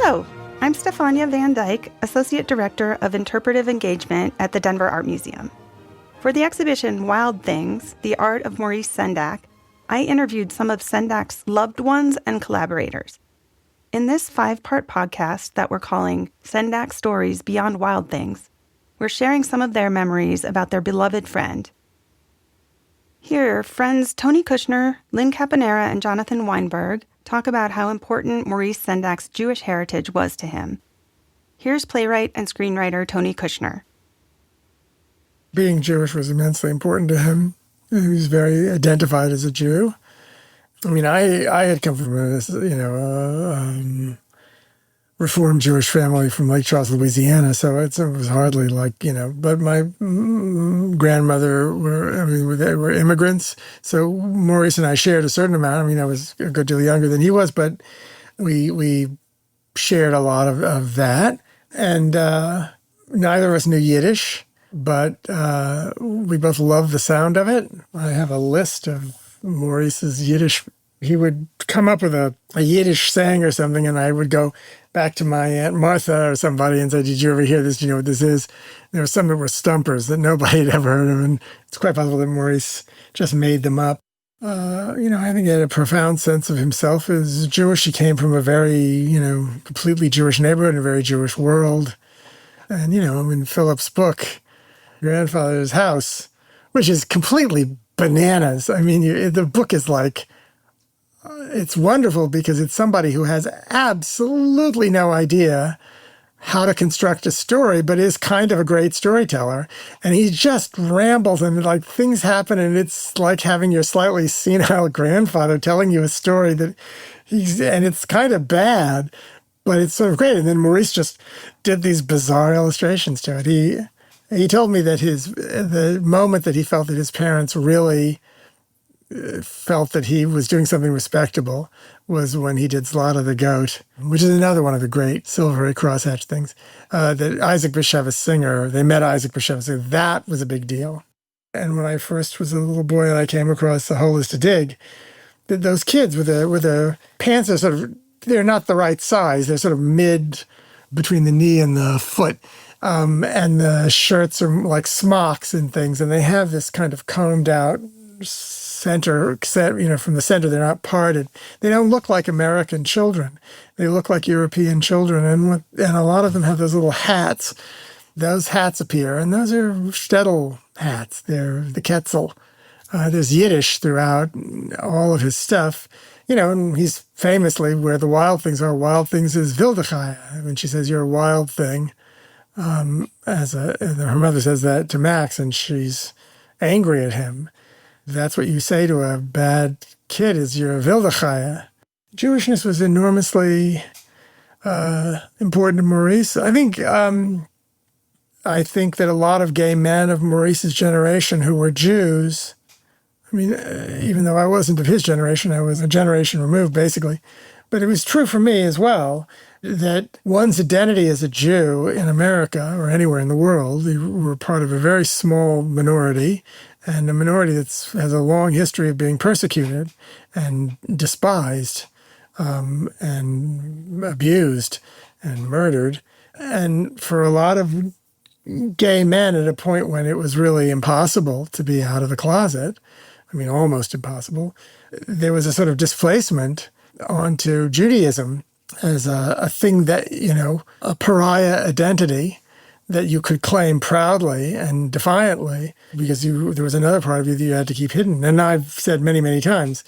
Hello, I'm Stefania Van Dyke, Associate Director of Interpretive Engagement at the Denver Art Museum. For the exhibition Wild Things, The Art of Maurice Sendak, I interviewed some of Sendak's loved ones and collaborators. In this 5-part podcast that we're calling Sendak Stories Beyond Wild Things, we're sharing some of their memories about their beloved friend. Here, friends Tony Kushner, Lynn Caponera, and Jonathan Weinberg talk about how important Maurice Sendak's Jewish heritage was to him. Here's playwright and screenwriter Tony Kushner. Being Jewish was immensely important to him. He was very identified as a Jew. I mean, I had come from a Reformed Jewish family from Lake Charles, Louisiana, so it was hardly like, but my grandmother they were immigrants, so Maurice and I shared a certain amount. I mean, I was a good deal younger than he was, but we shared a lot of that, and neither of us knew Yiddish, but we both loved the sound of it. I have a list of Maurice's Yiddish. He would come up with a Yiddish saying or something, and I would go back to my Aunt Martha or somebody and say, "Did you ever hear this? Do you know what this is?" There were some that were stumpers that nobody had ever heard of, and it's quite possible that Maurice just made them up. I think he had a profound sense of himself as Jewish. He came from a very, completely Jewish neighborhood, a very Jewish world. And, in Philip's book, Grandfather's House, which is completely bananas. I mean, the book is like, it's wonderful because it's somebody who has absolutely no idea how to construct a story, but is kind of a great storyteller. And he just rambles and like things happen, and it's like having your slightly senile grandfather telling you a story and it's kind of bad, but it's sort of great. And then Maurice just did these bizarre illustrations to it. He told me that the moment that he felt that his parents really felt that he was doing something respectable was when he did Zlata the Goat, which is another one of the great silvery crosshatch things. That Isaac Bashevis Singer, they met Isaac Bashevis Singer. That was a big deal. And when I first was a little boy and I came across The Hole is to Dig, those kids with their pants are they're not the right size. They're sort of mid between the knee and the foot. And the shirts are like smocks and things. And they have this kind of combed out center, from the center, they're not parted. They don't look like American children. They look like European children. And a lot of them have those little hats. Those hats appear, and those are shtetl hats. They're the Ketzel. There's Yiddish throughout all of his stuff. And he's famously, where the wild things are, wild things is Wildechaya. When she says, "You're a wild thing," her mother says that to Max, and she's angry at him. That's what you say to a bad kid, is you're a Wildechaya. Jewishness was enormously important to Maurice. I think that a lot of gay men of Maurice's generation who were Jews, even though I wasn't of his generation, I was a generation removed, basically. But it was true for me as well, that one's identity as a Jew in America or anywhere in the world, you were part of a very small minority, and a minority that has a long history of being persecuted and despised and abused and murdered. And for a lot of gay men, at a point when it was really impossible to be out of the closet, almost impossible, there was a sort of displacement onto Judaism as a thing that, a pariah identity that you could claim proudly and defiantly, because there was another part of you that you had to keep hidden. And I've said many, many times,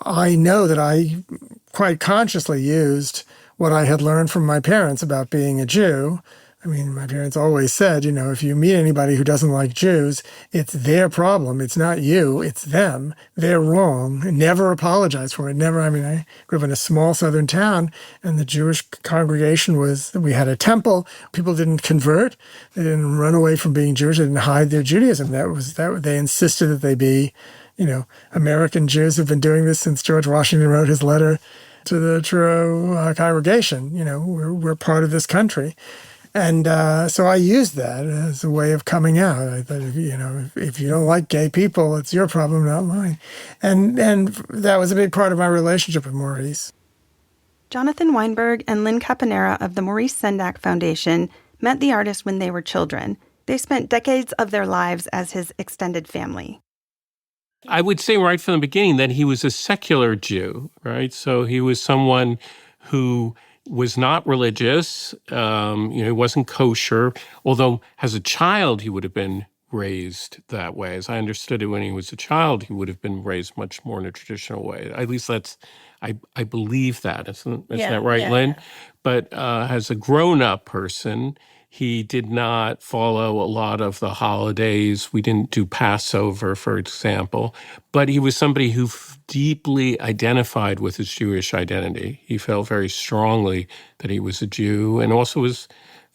I know that I quite consciously used what I had learned from my parents about being a Jew. My parents always said, if you meet anybody who doesn't like Jews, it's their problem. It's not you, it's them. They're wrong. Never apologize for it. Never. I grew up in a small southern town, and the Jewish congregation we had a temple. People didn't convert. They didn't run away from being Jewish. They didn't hide their Judaism. They insisted that they be, American Jews have been doing this since George Washington wrote his letter to the Truro congregation. We're part of this country. And so I used that as a way of coming out. I thought, if you don't like gay people, it's your problem, not mine. And that was a big part of my relationship with Maurice. Jonathan Weinberg and Lynn Caponera of the Maurice Sendak Foundation met the artist when they were children. They spent decades of their lives as his extended family. I would say right from the beginning that he was a secular Jew, right? So he was someone who was not religious. He wasn't kosher, although as a child he would have been raised that way. As I understood it when he was a child, he would have been raised much more in a traditional way. At least I believe that. Isn't that right, Lynn? Yeah. But as a grown-up person, he did not follow a lot of the holidays. We didn't do Passover, for example. But he was somebody who deeply identified with his Jewish identity. He felt very strongly that he was a Jew and also was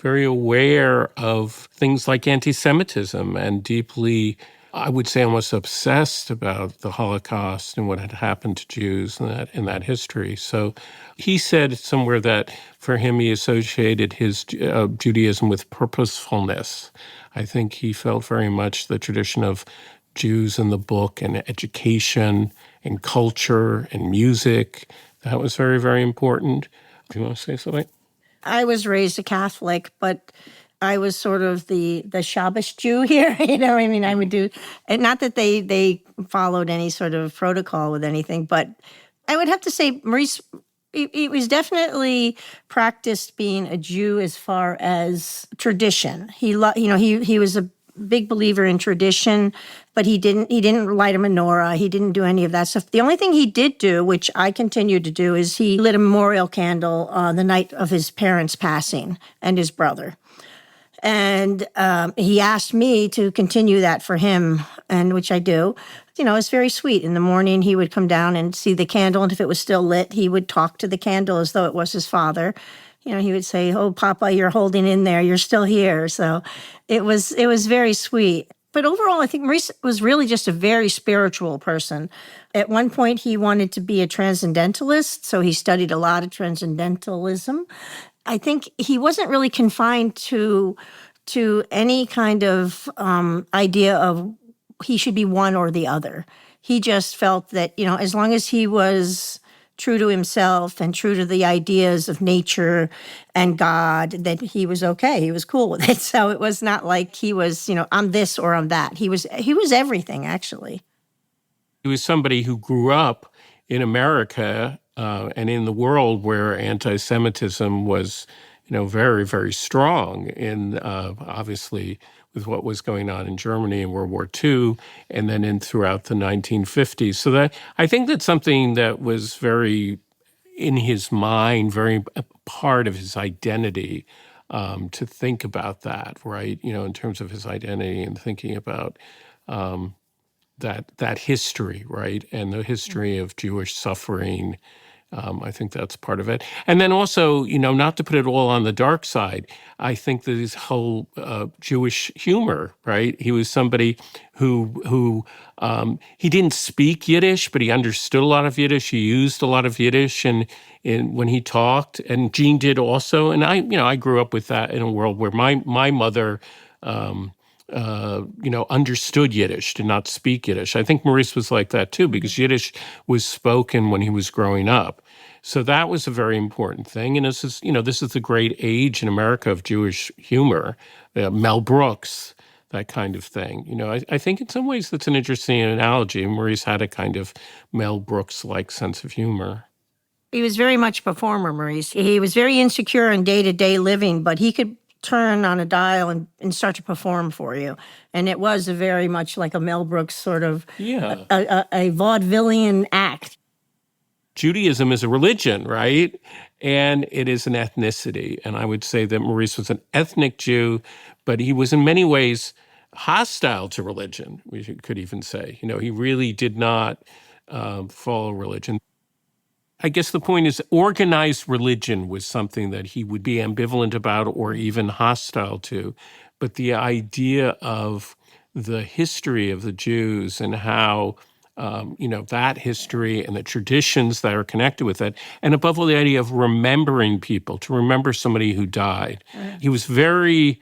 very aware of things like anti-Semitism and deeply, I would say, almost obsessed about the Holocaust and what had happened to Jews in that history. So he said somewhere that for him he associated his Judaism with purposefulness. I think he felt very much the tradition of Jews in the book and education and culture and music. That was very, very important. Do you want to say something? I was raised a Catholic, but I was sort of the Shabbos Jew here. I would do, and not that they followed any sort of protocol with anything, but I would have to say Maurice, he was definitely practiced being a Jew as far as tradition. He was a big believer in tradition, but he didn't light a menorah. He didn't do any of that stuff. The only thing he did do, which I continued to do, is he lit a memorial candle the night of his parents' passing and his brother. And he asked me to continue that for him, and which I do. It's very sweet. In the morning, he would come down and see the candle, and if it was still lit, he would talk to the candle as though it was his father. He would say, "Oh, Papa, you're holding in there. You're still here." So it was very sweet. But overall, I think Maurice was really just a very spiritual person. At one point, he wanted to be a transcendentalist, so he studied a lot of transcendentalism. I think he wasn't really confined to any kind of idea of he should be one or the other. He just felt that, as long as he was true to himself and true to the ideas of nature and God, that he was okay. He was cool with it. So it was not like he was, I'm this or I'm that. He was everything, actually. He was somebody who grew up in America and in the world where anti-Semitism was, very, very strong in, obviously, with what was going on in Germany in World War II, and then throughout the 1950s. So that I think that's something that was very in his mind, very a part of his identity, to think about that, right? In terms of his identity and thinking about that history, right? And the history of Jewish suffering. I think that's part of it. And then also, not to put it all on the dark side, I think that his whole Jewish humor, right? He was somebody who he didn't speak Yiddish, but he understood a lot of Yiddish. He used a lot of Yiddish and when he talked, and Jean did also. And I grew up with that in a world where my mother understood Yiddish, did not speak Yiddish. I think Maurice was like that too, because Yiddish was spoken when he was growing up. So that was a very important thing. And this is the great age in America of Jewish humor, Mel Brooks, that kind of thing. I think in some ways that's an interesting analogy. Maurice had a kind of Mel Brooks-like sense of humor. He was very much a performer, Maurice. He was very insecure in day-to-day living, but he could turn on a dial and start to perform for you. And it was a very much like a Mel Brooks sort of a vaudevillian act. Judaism is a religion, right? And it is an ethnicity. And I would say that Maurice was an ethnic Jew, but he was in many ways hostile to religion, we could even say. He really did not follow religion. I guess the point is organized religion was something that he would be ambivalent about or even hostile to. But the idea of the history of the Jews and how, that history and the traditions that are connected with it, and above all, the idea of remembering people, to remember somebody who died. He was very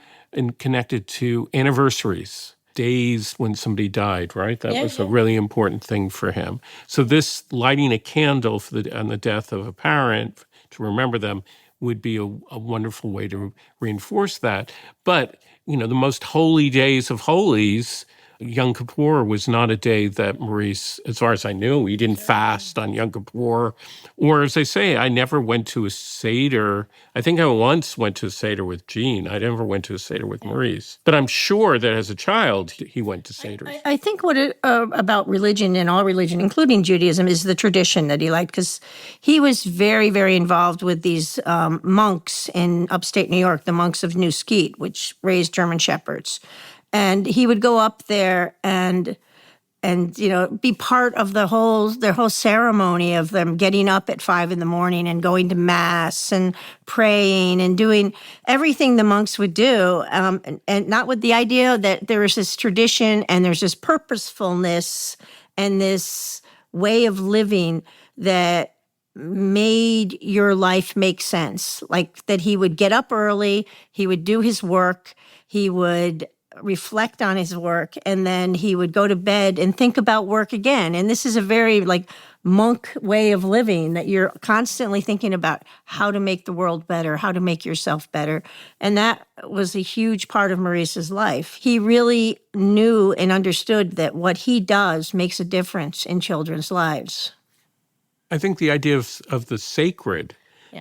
connected to anniversaries, days when somebody died, right? That was a really important thing for him. So this lighting a candle on the death of a parent to remember them would be a wonderful way to reinforce that. But, the most holy days of holies, Yom Kippur was not a day that Maurice, as far as I knew, he didn't fast on Yom Kippur. Or as I say, I never went to a Seder. I think I once went to a Seder with Jean. I never went to a Seder with Maurice. But I'm sure that as a child, he went to Seders. I think what about religion and all religion, including Judaism, is the tradition that he liked, because he was very, very involved with these monks in upstate New York, the monks of New Skeet, which raised German Shepherds. And he would go up there and be part of their whole ceremony of them getting up at 5 a.m. and going to mass and praying and doing everything the monks would do, and not with the idea that there is this tradition and there's this purposefulness and this way of living that made your life make sense. Like that he would get up early, he would do his work, he would reflect on his work, and then he would go to bed and think about work again. And this is a very monk way of living, that you're constantly thinking about how to make the world better, how to make yourself better. And that was a huge part of Maurice's life. He really knew and understood that what he does makes a difference in children's lives. I think the idea of the sacred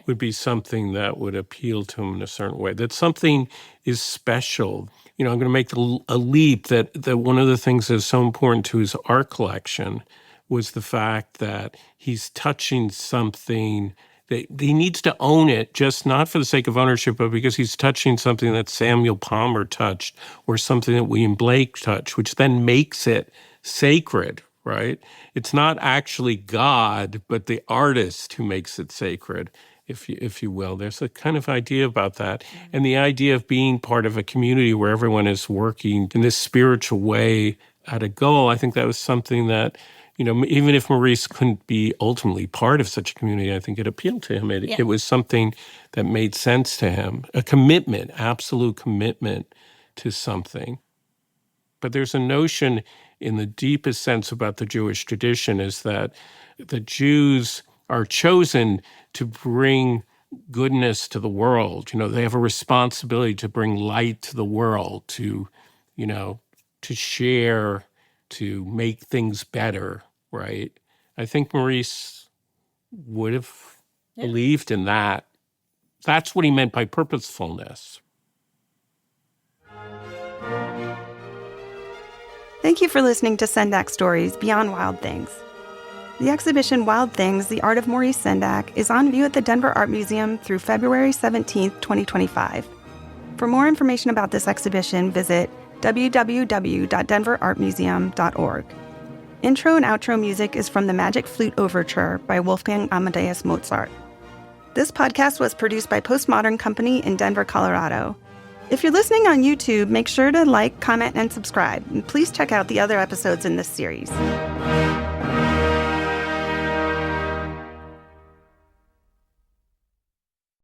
would be something that would appeal to him in a certain way, that something is special. I'm going to make a leap that one of the things that's so important to his art collection was the fact that he's touching something that he needs to own it, just not for the sake of ownership, but because he's touching something that Samuel Palmer touched or something that William Blake touched, which then makes it sacred, right? It's not actually God, but the artist who makes it sacred, if you will. There's a kind of idea about that. And the idea of being part of a community where everyone is working in this spiritual way at a goal, I think that was something that, even if Maurice couldn't be ultimately part of such a community, I think it appealed to him. It was something that made sense to him, a commitment, absolute commitment to something. But there's a notion in the deepest sense about the Jewish tradition is that the Jews are chosen to bring goodness to the world. They have a responsibility to bring light to the world, to share, to make things better, right? I think Maurice would have believed in that. That's what he meant by purposefulness. Thank you for listening to Sendak Stories Beyond Wild Things. The exhibition Wild Things, The Art of Maurice Sendak is on view at the Denver Art Museum through February 17, 2025. For more information about this exhibition, visit www.denverartmuseum.org. Intro and outro music is from the Magic Flute Overture by Wolfgang Amadeus Mozart. This podcast was produced by Postmodern Company in Denver, Colorado. If you're listening on YouTube, make sure to like, comment, and subscribe. And please check out the other episodes in this series.